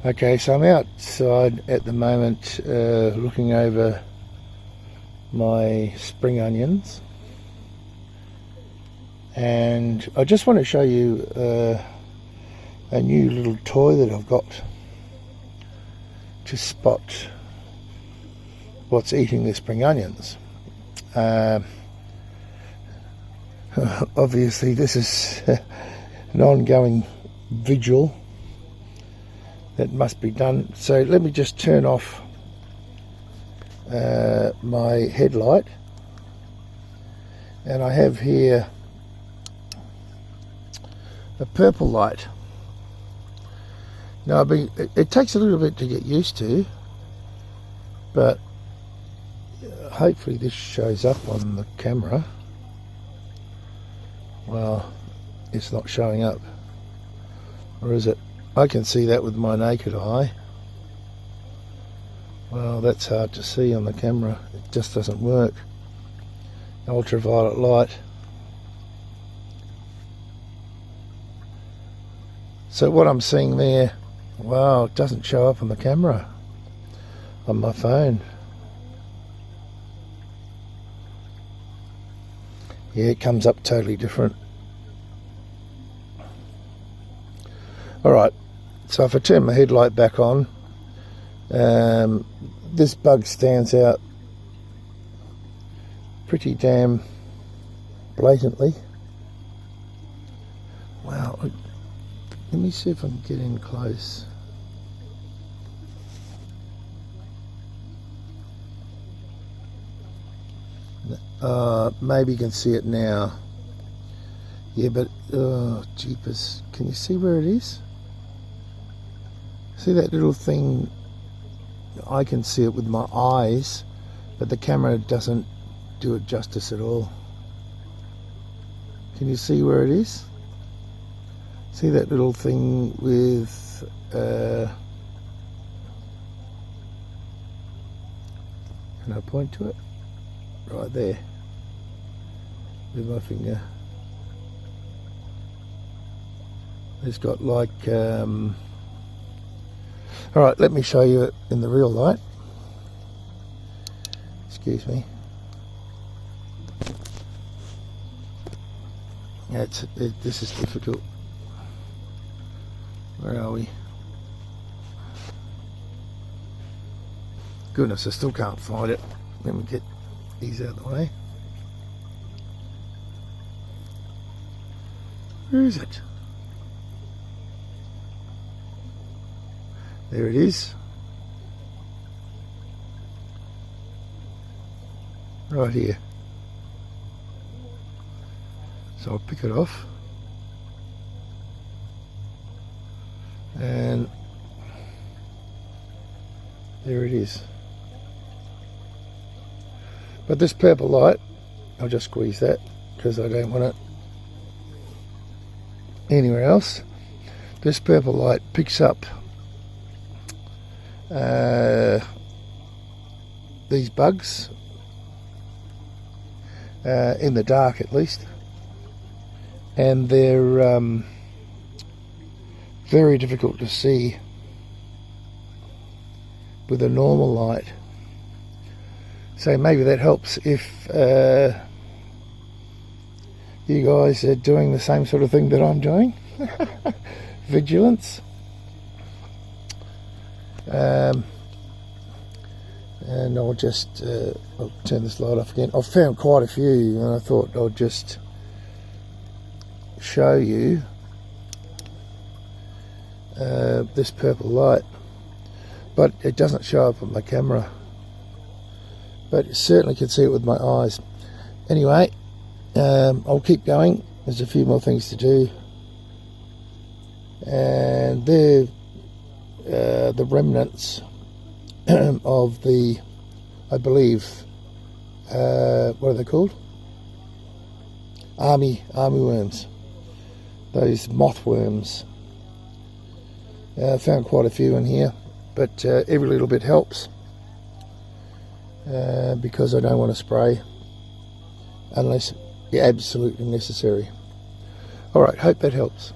Okay, so I'm outside at the moment looking over my spring onions, and I just want to show you a new little toy that I've got to spot what's eating the spring onions. Obviously this is an ongoing vigil that must be done, so let me just turn off my headlight, and I have here a purple light. Now it takes a little bit to get used to, but hopefully this shows up on the camera. Well, it's not showing up, or is it? I can see that with my naked eye. Well, that's hard to see on the camera. It just doesn't work. Ultraviolet light. So what I'm seeing there, wow, it doesn't show up on the camera on my phone. Yeah, it comes up totally different. Alright, so if I turn my headlight back on, this bug stands out pretty damn blatantly. Wow, let me see if I can get in close. Maybe you can see it now. Yeah, but oh jeepers, can you see where it is? See that little thing? I can see it with my eyes, but the camera doesn't do it justice at all. Can you see where it is? See that little thing with can I point to it? Right there with my finger. It's got like alright, let me show you it in the real light. Excuse me. Yeah, this is difficult. Where are we? Goodness, I still can't find it. Let me get these out of the way. Where is it? There it is. Right here. So I'll pick it off. And there it is. But this purple light, I'll just squeeze that because I don't want it anywhere else. This purple light picks up these bugs in the dark at least, and they're very difficult to see with a normal light. So maybe that helps if you guys are doing the same sort of thing that I'm doing. Vigilance. And I'll just I'll turn this light off again. I've found quite a few, and I thought I'll just show you this purple light, but it doesn't show up on my camera, but you certainly can see it with my eyes. Anyway, I'll keep going. There's a few more things to do, and they're the remnants of the, I believe, what are they called? Army worms. Those moth worms. I found quite a few in here, but every little bit helps because I don't want to spray unless you're absolutely necessary. Alright, hope that helps.